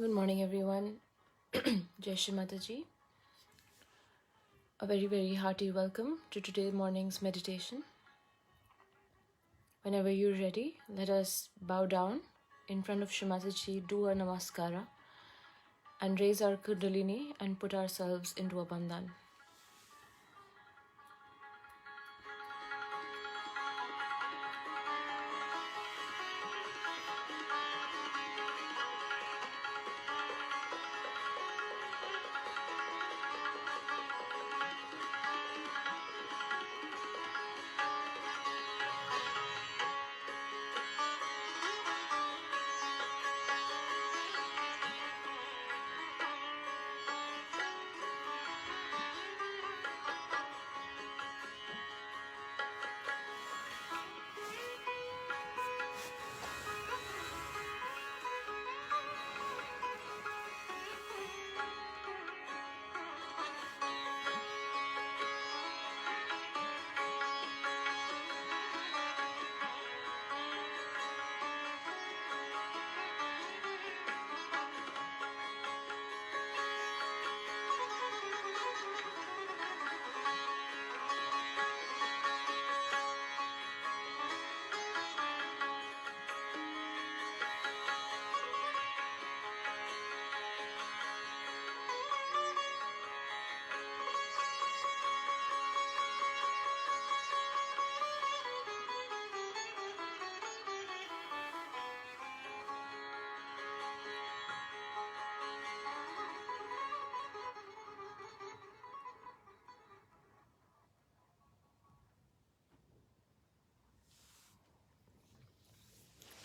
Good morning, everyone. Jai Shri Mataji. A very, very hearty welcome to today's morning's meditation. Whenever you're ready, let us bow down in front of Shri Mataji, do a namaskara, and raise our kundalini and put ourselves into a bandhan.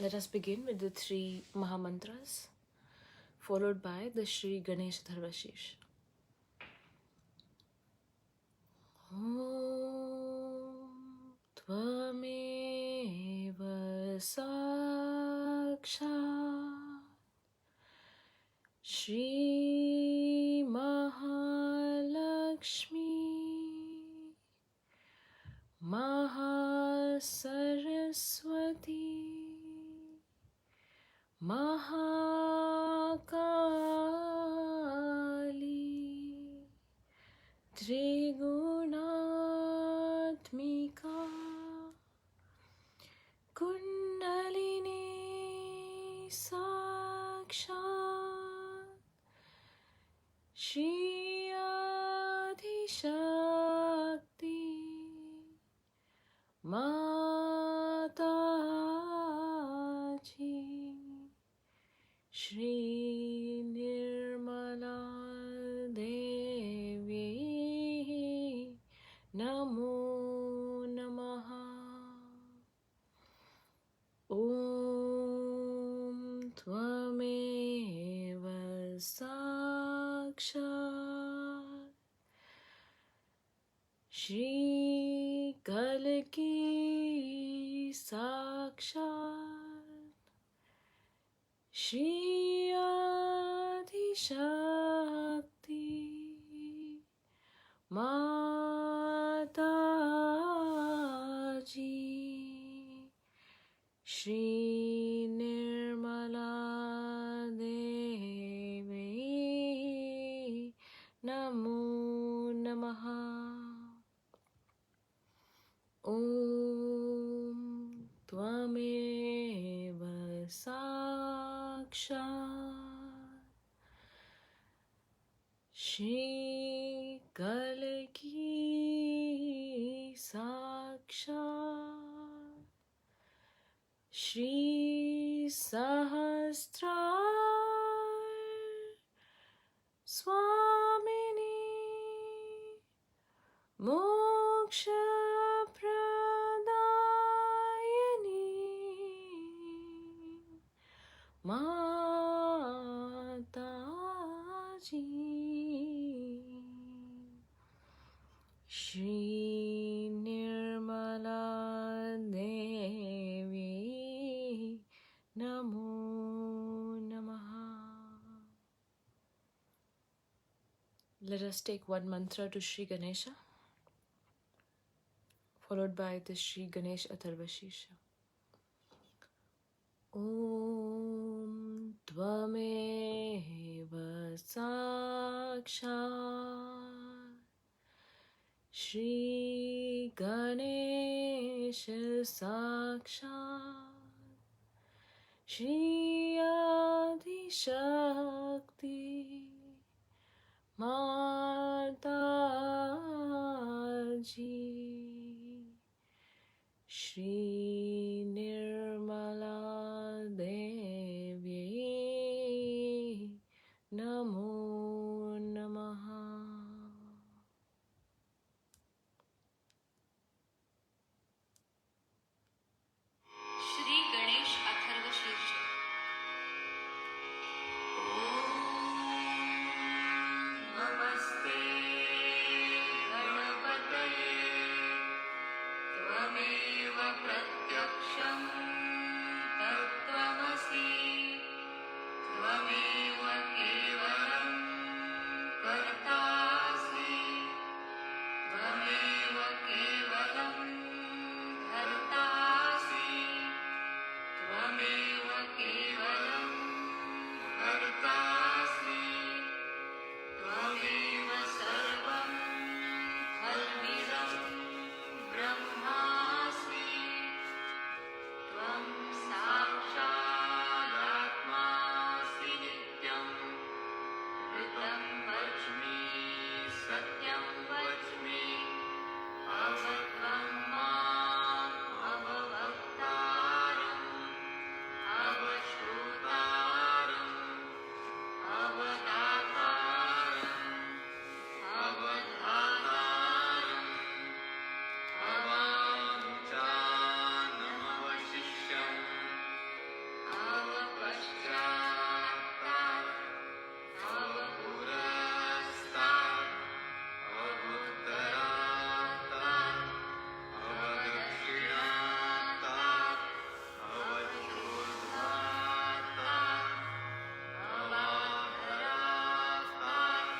Let us begin with the three Mahamantras, followed by the Shri Ganesh Dharvashish. Om Tvameva Sakshat Shri Mahalakshmi Mahasaraswati Mahakali Trigunatmika Kundalini Sakshat Shri Adi Shakti Mataji Shri Nirmala Devi Namo Namaha. Om Tvameva Sakshat Shri Kalki Sakshat Shri Adi Shakti Mataji Shri Nirmala Devi Namo Namaha. Om Tvameva Sakshat Shri Kalki Sakshat Shri Sahasrar Swamini Moksha Pradayani Mataji Shri Nirmala Devi Namo Namaha. Let us take one mantra to Shri Ganesha, followed by the Shri Ganesh Atharvashisha. Om त्वमेव साक्षात् Shri Ganesha Sakshat Shri Adi Shakti Mataji Shri Nirmala Devi Namo Namaha. Shri Ganesh Atharva शीर्ष नमस्ते गणपतये त्वमेव प्रत्यक्षं तत्त्वमसि त्वमेव केवलं कर्तासि त्वमेव केवलं धर्तासि त्वमेव केवलं कर्तासि त्वमेव सर्वं खल्विदं ब्रह्मासि त्वं साक्षादात्मासि नित्यं ऋतं वच्मि सत्यं वच्मि अवत्वं माम् अववक्तारम् अवश्रुतारम् अवदातारम् अवधातारम् अवाञ्छानमवशिष्यम् अवपश्चात्तात् अवपुरस्तात् अवोत्तरात्तात् अवदक्षिणात्तात् अवचोर्ध्वात्तात् अवाधरात्तात्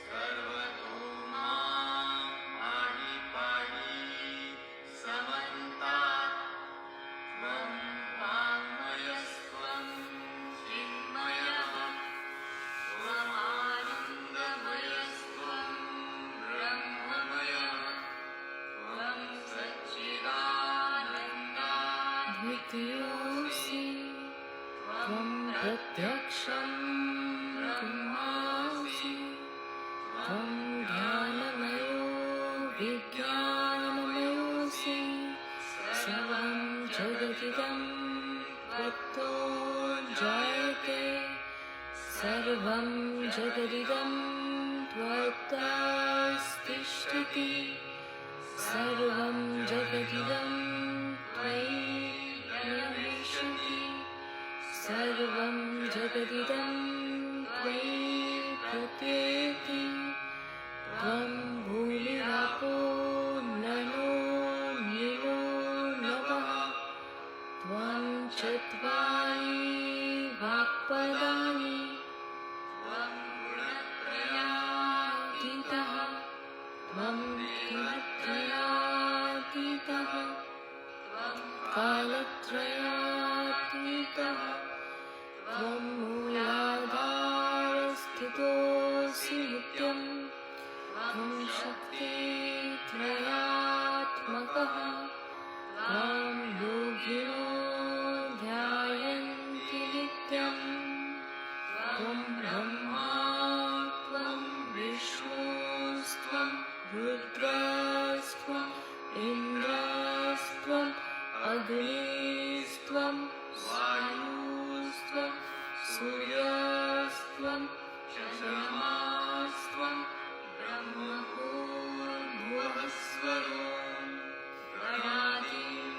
सर्वतो मां पाहि पाहि समन्तात् त्वं वाङ्मयस्त्वं चिन्मयः त्वमानन्दमयस्त्वं ब्रह्ममयः त्वं Sachchidananda Dvitiyosi Tvam Pratyaksham Brahmasi Tvam Dhyanamayo Vijnanamayosi Sarvam Jagatidam Tvatto Jayate Sarvam Jagatidam Tvattastishtati Sarvam Jagatidam Tvai Navishati Sarvam Jagatidam Tvai Pratyeti Tvam Bhulirapo Nano Nilo Navaha Tvam Chatvari Vakpadani त्वं गुणत्रयातीतः Tvam Gunatrayatitah त्वं Kalatrayatitah Tvam Mooladharasthitosi Nityam Tvam Shakti Trayatmakah Tvam Yogino Dhyayanti Nityam Tvam Brahma Tvam Vishnustvam Rudrastvam Indrastvam Agnistvam Vayustvam Suryastvam Chandramastam Brahmabhuvasvaram Ganadim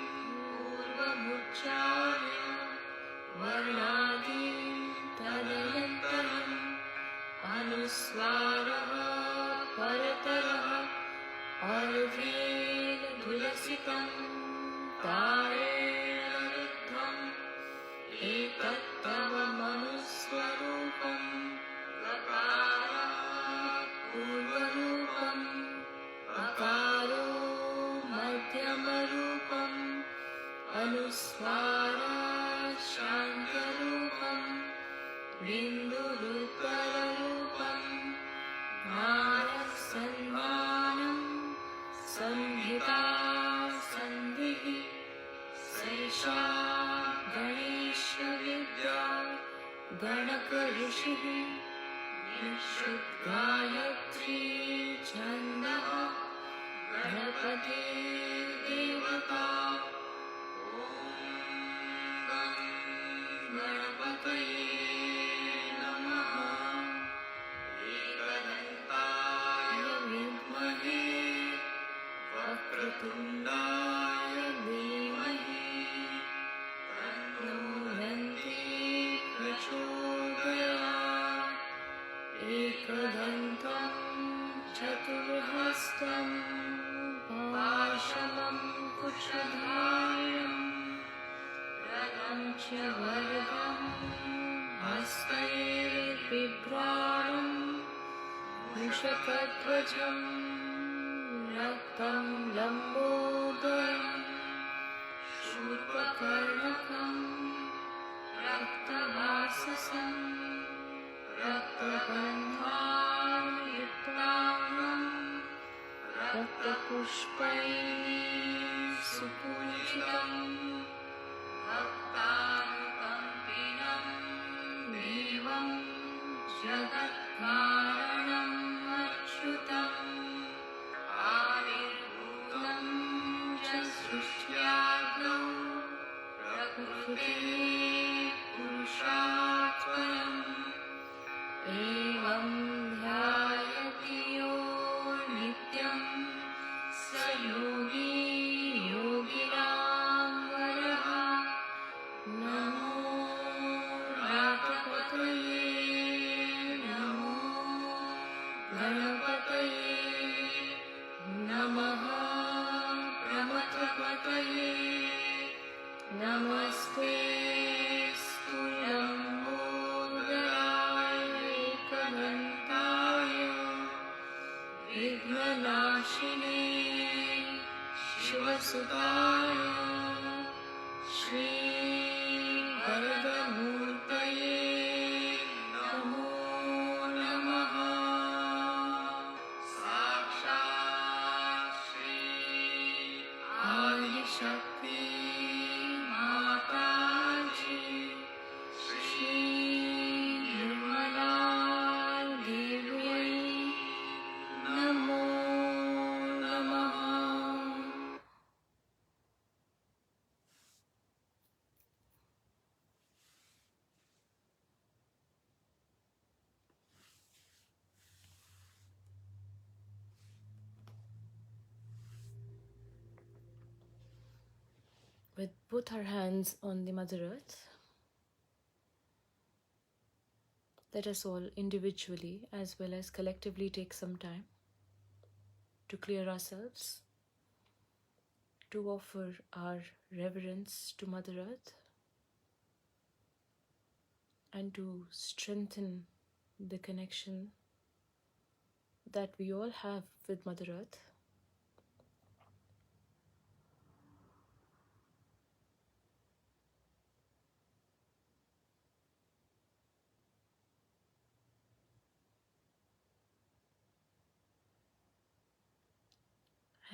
Purvamucharya Varnadim Tadayantaram Anuswaraha Parataraha Arvina Dhulasitam Tarena Riddham Ekattava Manuswarupam Lakara Purvarupam Akaro Madhyamarupam Anuswara Shankarupam हिता सन्धिः सैषा गणेशविद्या गणकऋषिः निश्चिद्गायत्री छन्दः गणपतिर्देवता गणपतये नमः एकदन्ताय विद्महे वक्रतुण्डाय धीमहि तन्नो दन्ती प्रचोदयात् एकदन्तं चतुर्हस्तं पाशमं कुशधारम् रथं च वरदं हस्तैर्बिभ्राणं मूषकध्वजं रक्तं लम्बोदरं शूर्पकर्णकं रक्तवाससं रक्तगन्धायुक्ताङ्गं रक्तपुष्पैः सुपूजितम् भक्तानुकम्पिनं देवं जगत्कारणम् अच्युतम् आविर्भूतं च सृष्ट्याद्यौ प्रकृतेः पुरुषात् परम् एवं ध्यायति यो नित्यं स योगी योगिनां वरः नमो रातपतये नमो गणपतये नमः प्रमथपतये नमस्ते लम्बोदराय एकदन्ताय विघ्ननाशिने शिवसुताय श्रीवरदमूर्तये नमो नमः साक्षात् श्री आदिशक्ति माताजी श्री निर्मला देव्यै नमो नमः. With both our hands on the Mother Earth, let us all individually as well as collectively take some time to clear ourselves, to offer our reverence to Mother Earth, and to strengthen the connection that we all have with Mother Earth.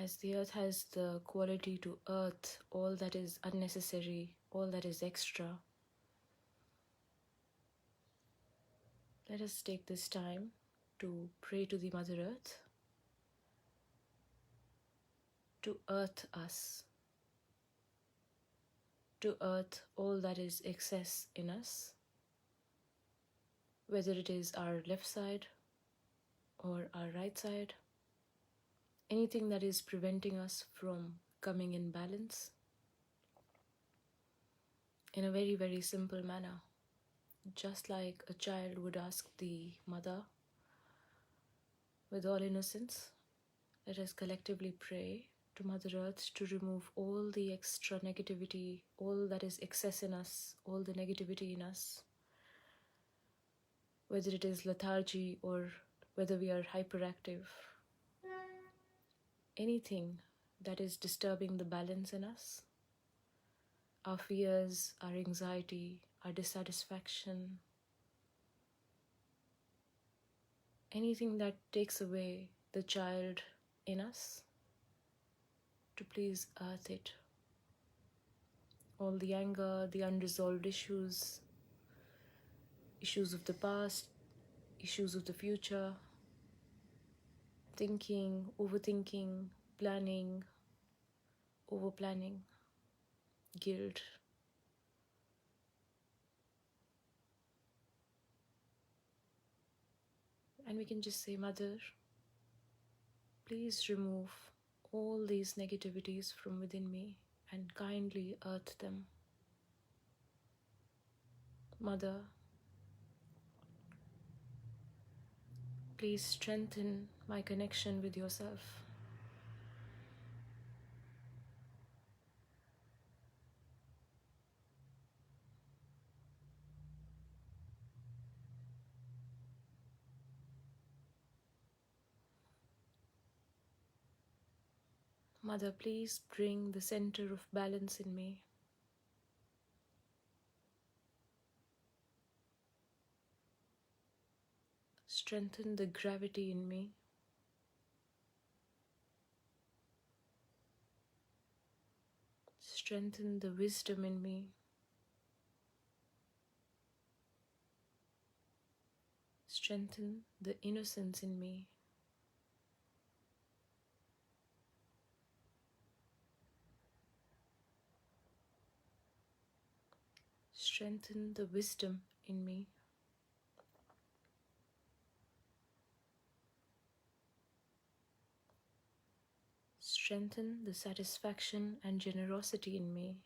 As the earth has the quality to earth all that is unnecessary, all that is extra, let us take this time to pray to the Mother Earth to earth us, to earth all that is excess in us, whether it is our left side or our right side, anything that is preventing us from coming in balance, in a very, very simple manner. Just like a child would ask the mother with all innocence, let us collectively pray to Mother Earth to remove all the extra negativity, all that is excess in us, all the negativity in us, whether it is lethargy or whether we are hyperactive, anything that is disturbing the balance in us, our fears, our anxiety, our dissatisfaction, anything that takes away the child in us, to please earth it. All the anger, the unresolved issues, issues of the past, issues of the future, thinking, overthinking, planning, over-planning, guilt. And we can just say, Mother, please remove all these negativities from within me and kindly earth them. Mother, please strengthen my connection with yourself. Mother, please bring the center of balance in me. Strengthen the gravity in me. Strengthen the wisdom in me. Strengthen the innocence in me. Strengthen the wisdom in me. Strengthen the satisfaction and generosity in me.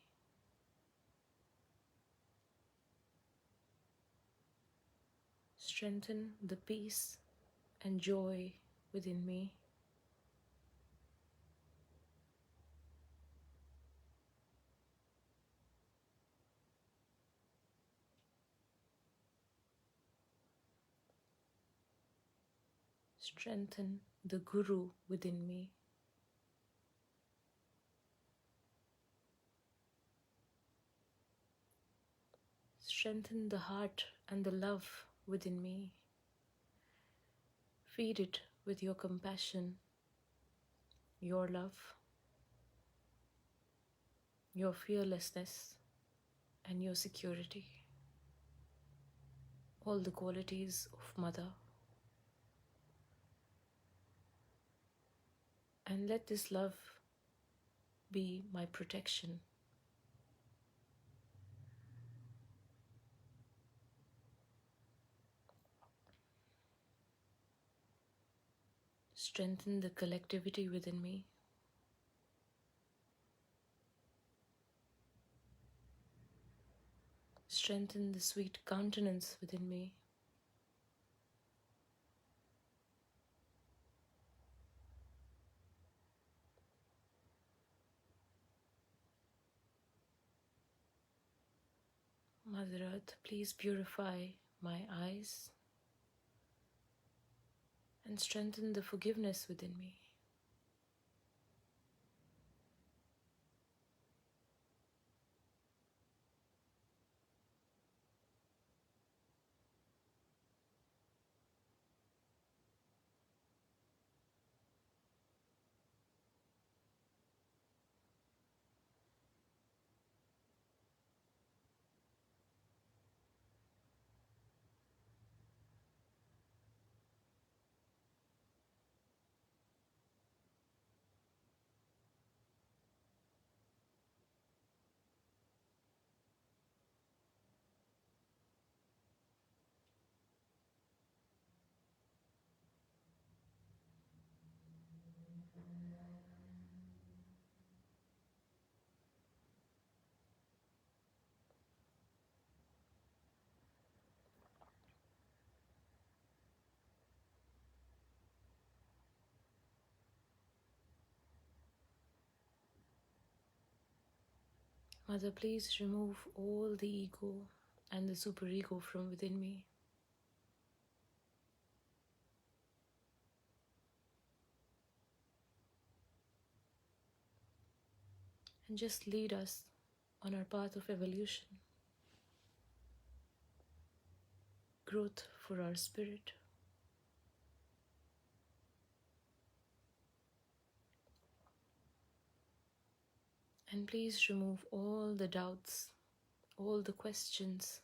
Strengthen the peace and joy within me. Strengthen the Guru within me. Strengthen the heart and the love within me. Feed it with your compassion, your love, your fearlessness, and your security. All the qualities of Mother. And let this love be my protection. Strengthen the collectivity within me. Strengthen the sweet countenance within me. Mother Earth, please purify my eyes and strengthen the forgiveness within me. Mother, please remove all the ego and the superego from within me. And just lead us on our path of evolution, growth for our spirit. And please remove all the doubts, all the questions.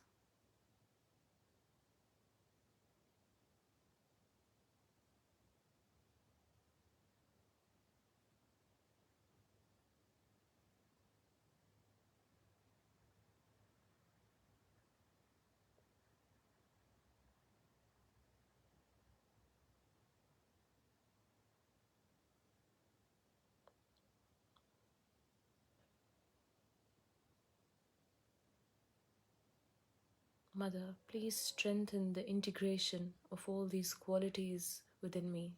Mother, please strengthen the integration of all these qualities within me.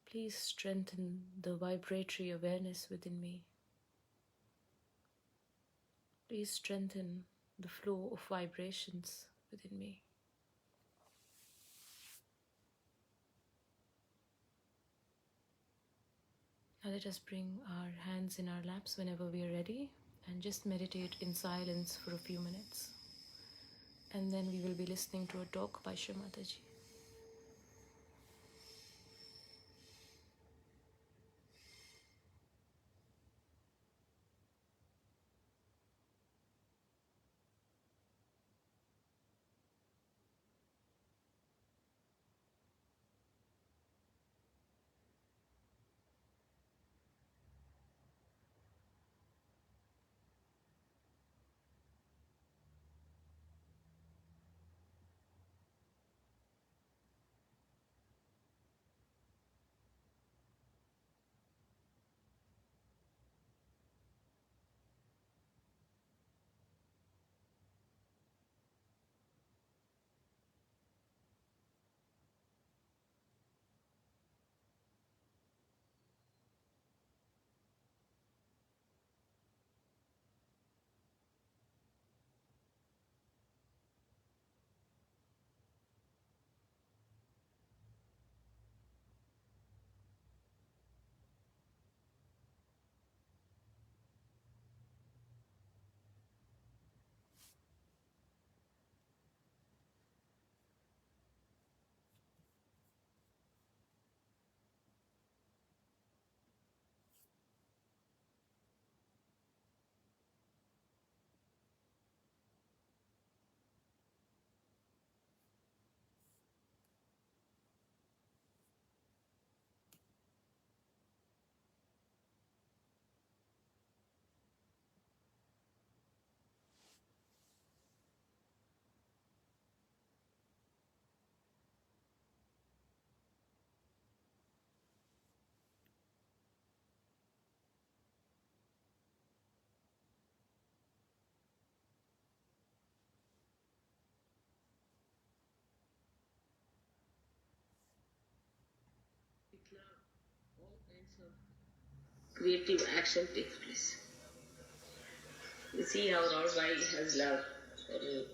Please strengthen the vibratory awareness within me. Please strengthen the flow of vibrations within me. Now let us bring our hands in our laps whenever we are ready and just meditate in silence for a few minutes. And then we will be listening to a talk by Shri Mataji. All kinds of creative action takes place. You see how Lord Bhai has love for you.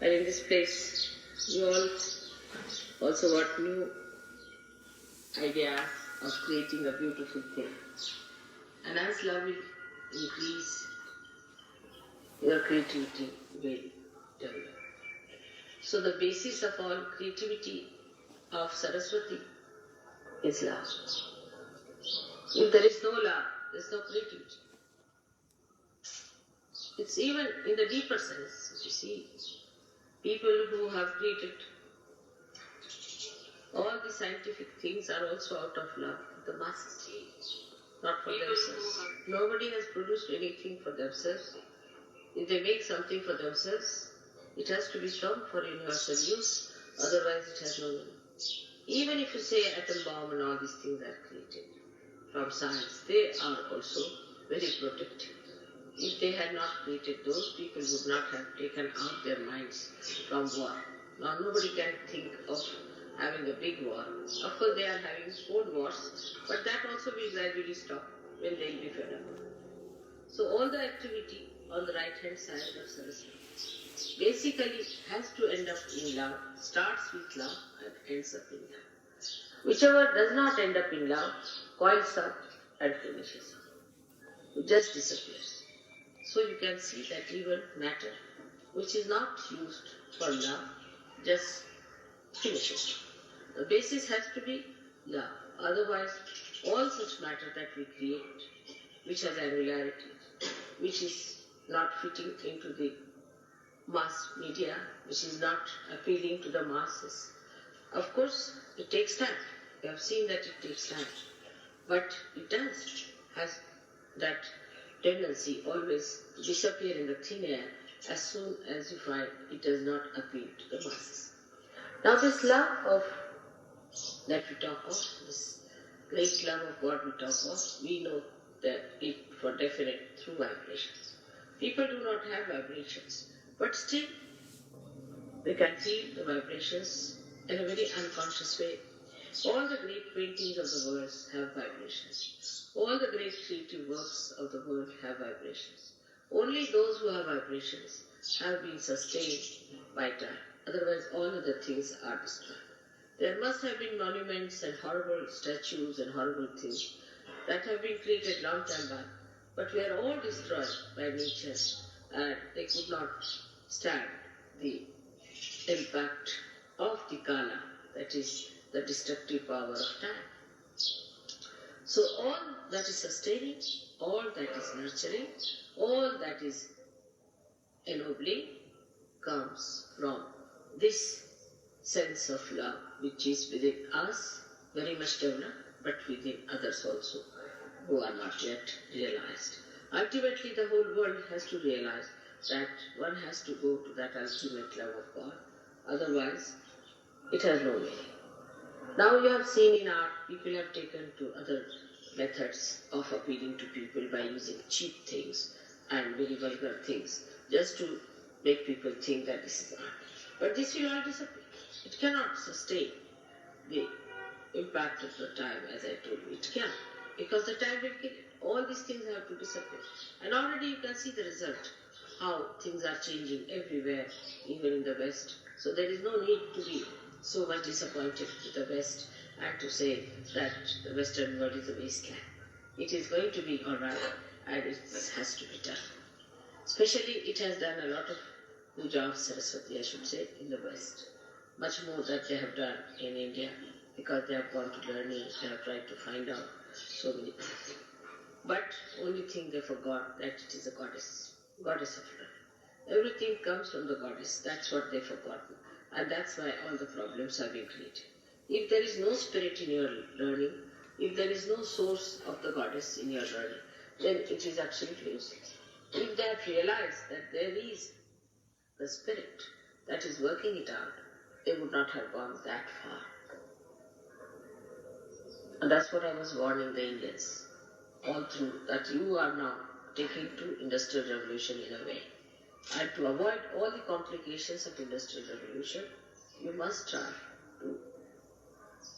And in this place, you all also got new ideas of creating a beautiful thing. And as love will increase, your creativity will develop. So the basis of all creativity of Saraswati is love. If there is no love, there is no creativity. It's even in the deeper sense, you see, people who have created all the scientific things are also out of love. The masses, not for themselves. Nobody has produced anything for themselves. If they make something for themselves, it has to be shown for universal use, otherwise it has no meaning. Even if you say atom bomb and all these things are created from science, they are also very protective. If they had not created those, people would not have taken out their minds from war. Now nobody can think of having a big war. Of course they are having old wars, but that also will gradually stop when they will be fed up. So all the activity on the right hand side of Saraswati basically has to end up in love, starts with love and ends up in love. Whichever does not end up in love, coils up and finishes up. It just disappears. So you can see that even matter, which is not used for love, just finishes. The basis has to be love. Otherwise, all such matter that we create, which has angularity, which is not fitting into the mass media, which is not appealing to the masses. Of course, it takes time. We have seen that it takes time. But it has that tendency always to disappear in the thin air as soon as you find it does not appeal to the masses. Now this love that we talk of, this great love of God we talk of, we know that it for definite through vibrations. People do not have vibrations, but still they can feel the vibrations in a very unconscious way. All the great paintings of the world have vibrations. All the great creative works of the world have vibrations. Only those who have vibrations have been sustained by time. Otherwise, all other things are destroyed. There must have been monuments and horrible statues and horrible things that have been created long time back, but we are all destroyed by nature, and they could not stand the impact of the Kala, that is the destructive power of time. So all that is sustaining, all that is nurturing, all that is ennobling comes from this sense of love which is within us, very much developed, but within others also who are not yet realized. Ultimately, the whole world has to realize that one has to go to that ultimate love of God. Otherwise, it has no meaning. Now you have seen in art, people have taken to other methods of appealing to people by using cheap things and very vulgar things, just to make people think that this is art. But this will all disappear. It cannot sustain the impact of the time, as I told you. It cannot, because the time will kill it. All these things have to disappear. And already you can see the result, how things are changing everywhere, even in the West. So there is no need to be so much disappointed with the West and to say that the Western world is a wasteland. It is going to be alright, and it has to be done. Especially it has done a lot of puja of Saraswati, I should say, in the West. Much more than they have done in India, because they have gone to learning, they have tried to find out so many things. But only thing they forgot that it is a goddess of learning. Everything comes from the goddess, that's what they forgotten. And that's why all the problems have been created. If there is no spirit in your learning, if there is no source of the goddess in your learning, then it is absolutely useless. If they have realized that there is the spirit that is working it out, they would not have gone that far. And that's what I was warning the Indians all through, that you are now taking to industrial revolution in a way. And to avoid all the complications of industrial revolution, you must try to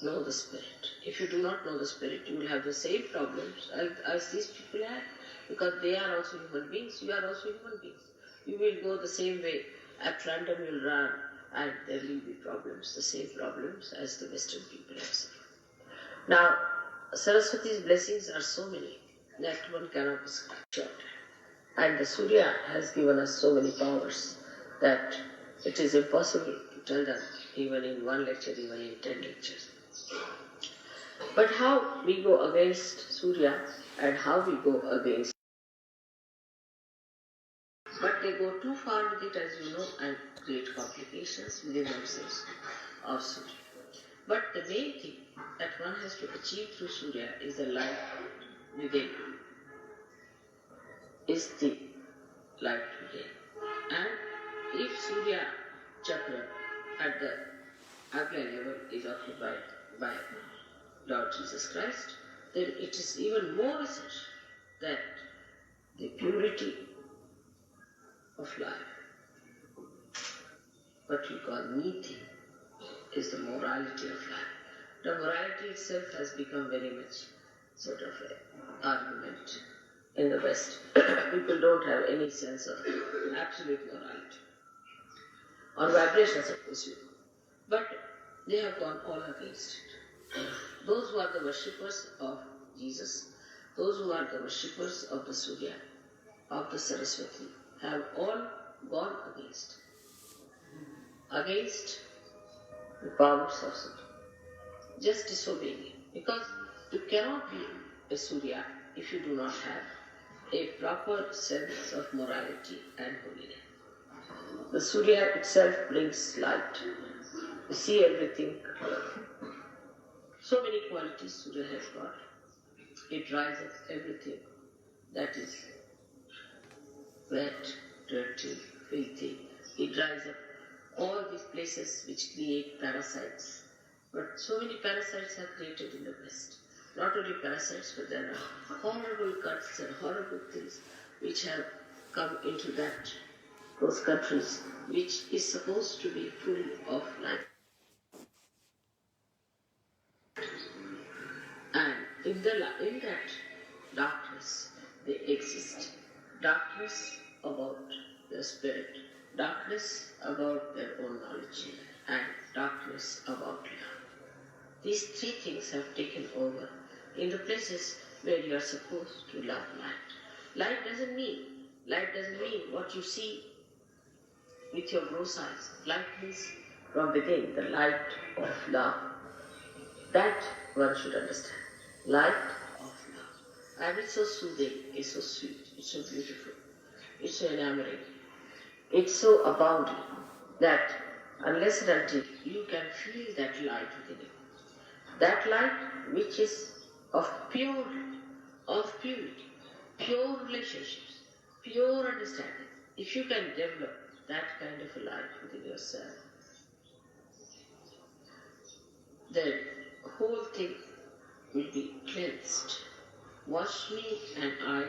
know the spirit. If you do not know the spirit, you will have the same problems as these people had, because they are also human beings, you are also human beings. You will go the same way, at random you will run, and there will be problems, the same problems as the Western people have suffered. Now, Saraswati's blessings are so many that one cannot describe short. And the Surya has given us so many powers that it is impossible to tell them even in one lecture, even in 10 lectures. But how we go against Surya and how we go against, but they go too far with it, as you know, and create complications within themselves of Surya. But the main thing that one has to achieve through Surya is the life within, is the life within. And if Surya Chakra at the Agya level is occupied by Lord Jesus Christ, then it is even more essential that the purity of life, what we call niti, is the morality of life. The morality itself has become very much sort of an argument in the West. People don't have any sense of absolute morality. On vibrations, of course, but they have gone all against it. Those who are the worshippers of Jesus, those who are the worshippers of the Surya, of the Saraswati, have all gone against the powers of Surya, just disobeying it. Because you cannot be a Surya if you do not have a proper sense of morality and holiness. The Surya itself brings light. You see everything. So many qualities Surya has got. It dries up everything that is wet, dirty, filthy. It dries up all these places which create parasites. But so many parasites are created in the West. Not only parasites, but there are horrible cuts and horrible things which have come into those countries, which is supposed to be full of life. And in that darkness, they exist. Darkness about the spirit, darkness about their own knowledge, and darkness about love. These three things have taken over in the places where you are supposed to love light. Light doesn't mean what you see with your gross eyes. Light means from within, the light of love. That one should understand. Light of love. And it's so soothing, it's so sweet, it's so beautiful, it's so enamoring, it's so abounding that unless and until you can feel that light within you, that light which is of purity, pure relationships, pure understanding, if you can develop that kind of a light within yourself, then the whole thing will be cleansed. Wash me and I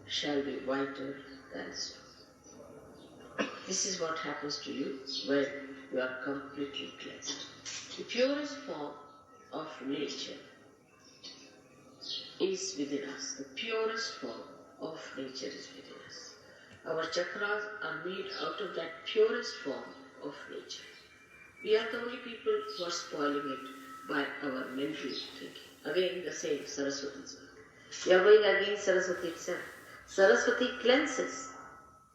shall be whiter than snow. This is what happens to you when you are completely cleansed. The purest form of nature is within us. The purest form of nature is within us. Our chakras are made out of that purest form of nature. We are the only people who are spoiling it by our mental thinking. Again, the same Saraswati's work. We are going against Saraswati itself. Saraswati cleanses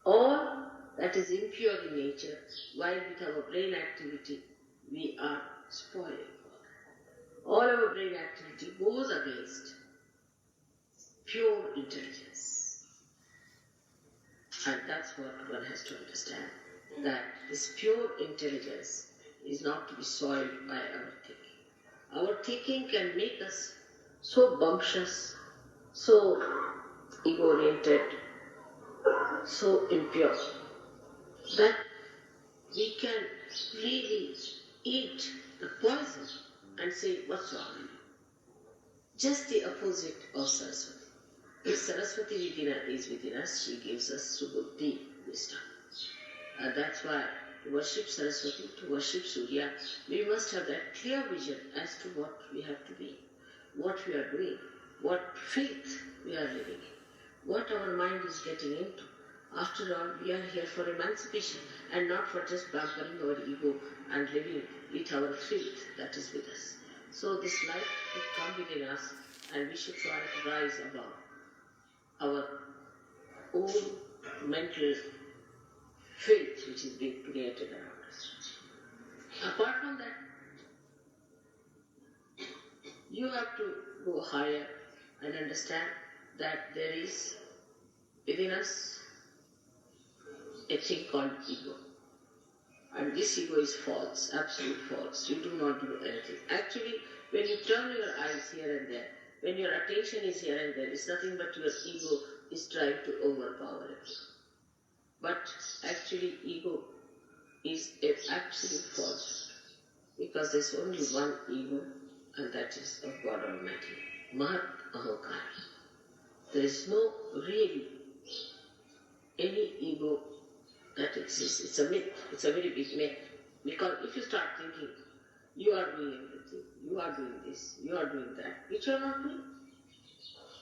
all that is impure in nature, while with our brain activity we are spoiling. All our brain activity goes against pure intelligence. And that's what one has to understand, that this pure intelligence is not to be soiled by our thinking. Our thinking can make us so bumptious, so ego-oriented, so impure, that we can really eat the poison and say, what's wrong with you? Just the opposite of Saraswati. If Saraswati is within us, she gives us subuddhi, wisdom. And that's why to worship Saraswati, to worship Surya, we must have that clear vision as to what we have to be, what we are doing, what faith we are living in, what our mind is getting into. After all, we are here for emancipation and not for just pampering our ego and living with our faith that is with us. So this light should come within us, and we should try to rise above our own mental faith which is being created around us. Apart from that, you have to go higher and understand that there is within us a thing called ego. And this ego is false, absolute false. You do not do anything. Actually, when you turn your eyes here and there, when your attention is here and there, it's nothing but your ego is trying to overpower it. But actually, ego is an absolute falsehood, because there's only one ego, and that is of God Almighty. Mahat Ahankara. There is no really any ego that exists. It's a myth. It's a very big myth. Because if you start thinking, you are doing everything, you are doing this, you are doing that, which you are not doing,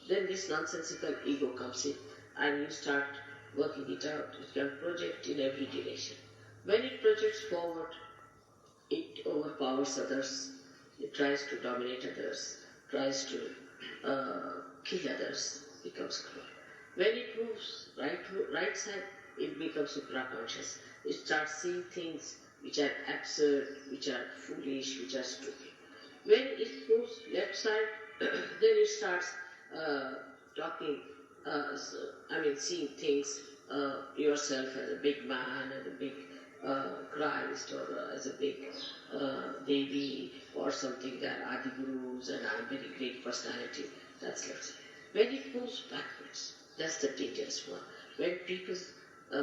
then this nonsensical ego comes in and you start working it out. It can project in every direction. When it projects forward, it overpowers others, it tries to dominate others, tries to kill others, becomes cruel. When it moves right side, it becomes supraconscious. It starts seeing things which are absurd, which are foolish, which are stupid. When it moves left side, then it starts talking, seeing things, yourself as a big man and a big Christ, or as a big Devi or something, that are the gurus and are very great personality. That's like when it moves backwards, that's the dangerous one. When people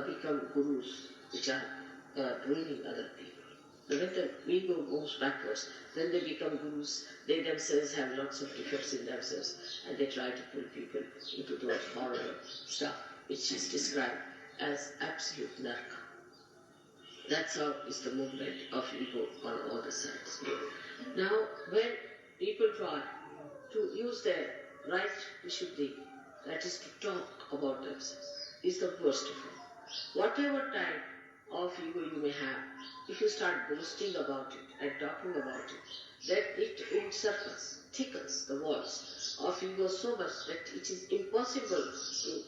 become gurus, which are ruining other people. When the ego moves backwards, then they become gurus. They themselves have lots of defects in themselves, and they try to pull people into those horrible stuff, which is described as absolute narka. That's how is the movement of ego on all the sides. Now, when people try to use their right vishuddhi, that is to talk about themselves, is the worst of all. Whatever type of ego you may have, if you start boasting about it and talking about it, then it encircles, thickens the walls of ego so much that it is impossible to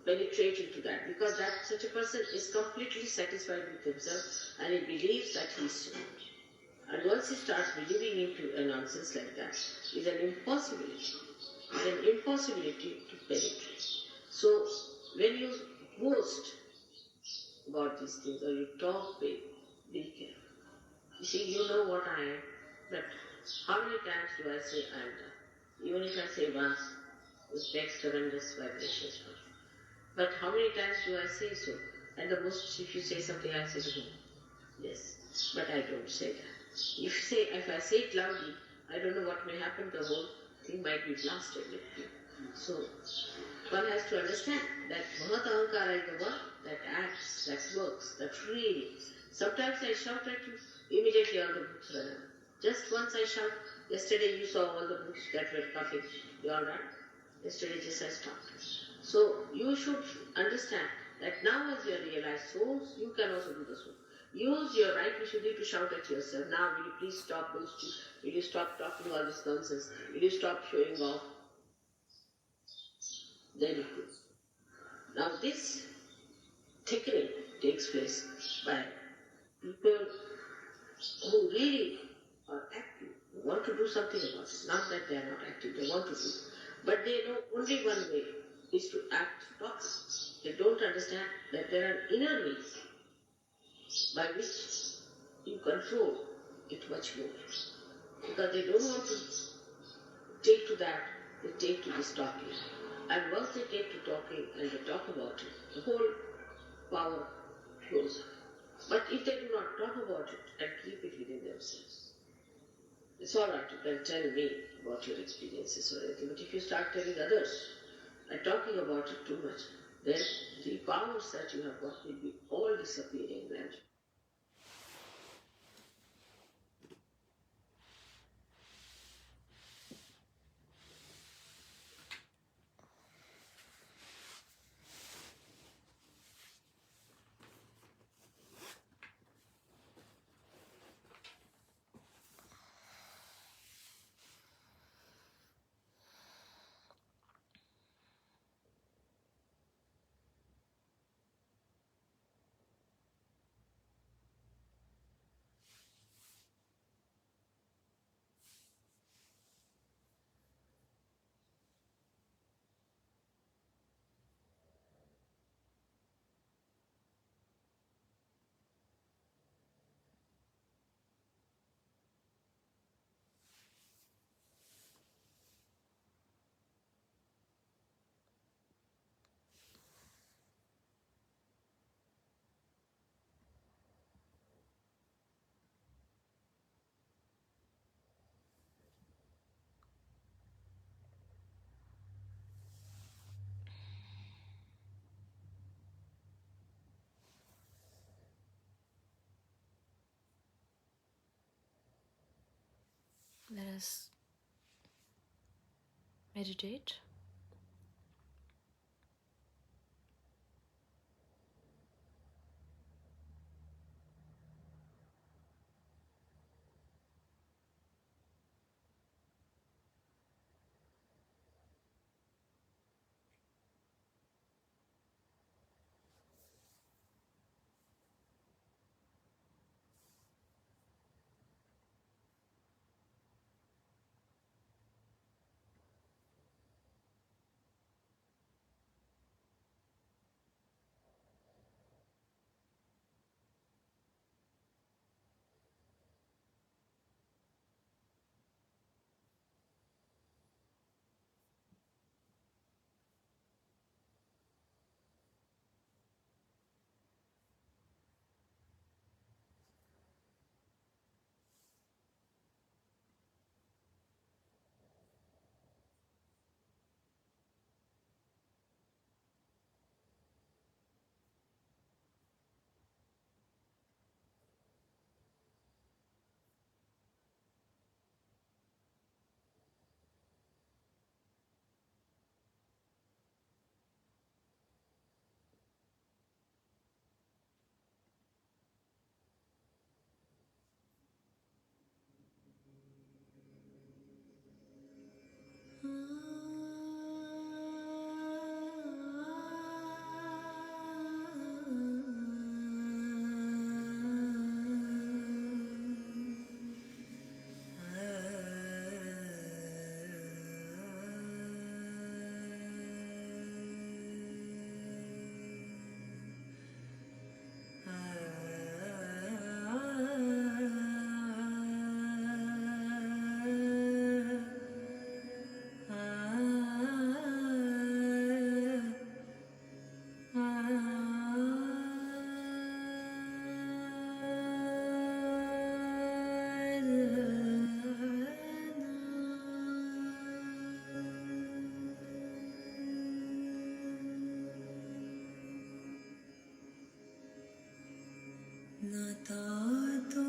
penetrate into that, because that such a person is completely satisfied with himself and he believes that he is so. And once he starts believing into a nonsense like that, it's an impossibility. It's an impossibility to penetrate. So when you boast about these things, or you talk big, be careful. You see, you know what I am, but how many times do I say I am that? Even if I say once, it takes tremendous vibrations for you. But how many times do I say so? And the most, if you say something, I say to him, yes, but I don't say that. If I say it loudly, I don't know what may happen. The whole thing might be blasted with you. So one has to understand that Mahat Ahankara is the one that acts, that works, that really. Sometimes I shout at you, immediately all the books run out. Just once I shout. Yesterday you saw all the books that were coughing. You all right? Yesterday just I stopped. So you should understand that now as you are realized souls, you can also do the soul. Use your right vishuddhi to shout at yourself. Now will you please stop boasting? Will you stop talking all this nonsense? Will you stop showing off? Then you could. Now this thickening takes place by people who really are active, who want to do something about it. Not that they are not active, they want to do. But they know only one way is to act talk. They don't understand that there are inner ways by which you control it much more. Because they don't want to take to that, they take to this talking. And once they take to talking and they talk about it, the whole power flows up. But if they do not talk about it and keep it within themselves, it's all right, you can tell me about your experiences or anything, but if you start telling others and talking about it too much, then the powers that you have got will be all disappearing gradually. Let us meditate. tato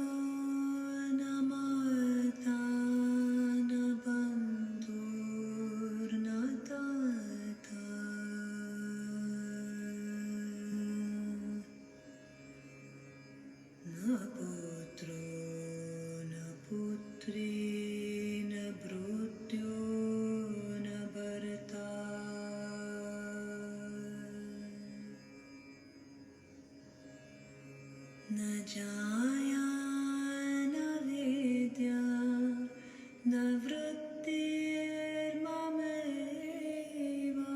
na mata na bandur na tata na putro na putri na brutyo na bharata na jaya na vidya na vrittir mameva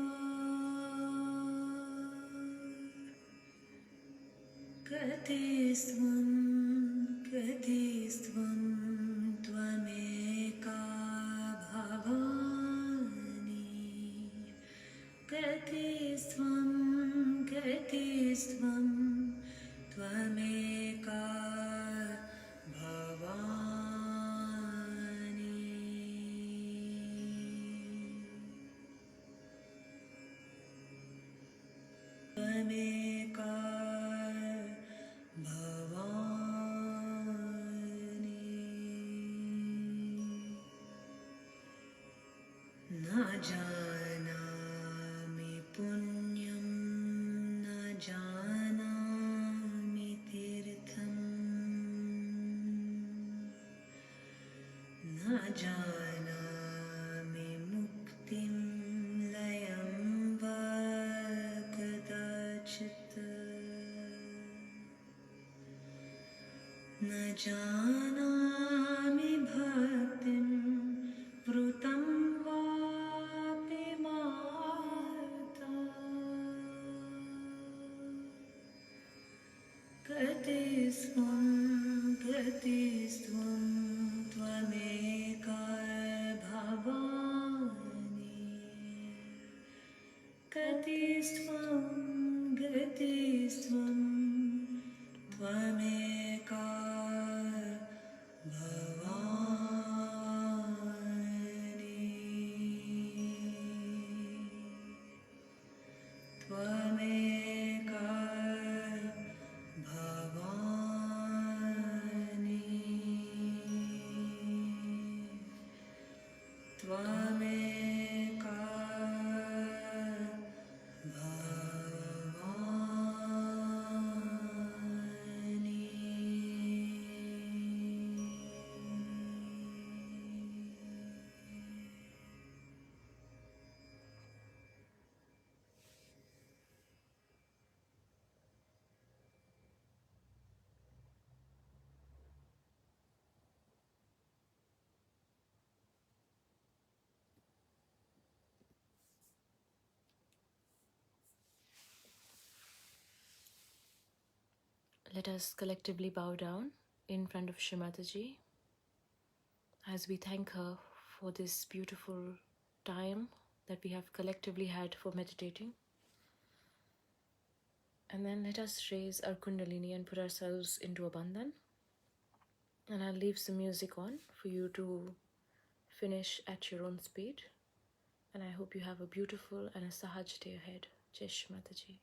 Katisvam Katisvam Tvameka Bhavani Katisvam Katisvam Tvameka Bhavani Tvameka Na janami punyam na janami tirtham na janami muktim layam va kadachit na janami bhaktim vrutam vapi marta Katisvam Katisvam Tvameka Bhavani Katisvam Katisvam Tvameka Tvameka Bhavani Tvameka Let us collectively bow down in front of Shri Mataji as we thank her for this beautiful time that we have collectively had for meditating. And then let us raise our Kundalini and put ourselves into a bandhan. And I'll leave some music on for you to finish at your own speed. And I hope you have a beautiful and a Sahaja day ahead. Jai Shri Mataji.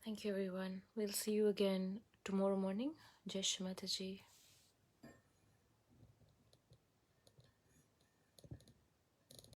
Thank you, everyone. We'll see you again tomorrow morning. Jai Shri Mataji.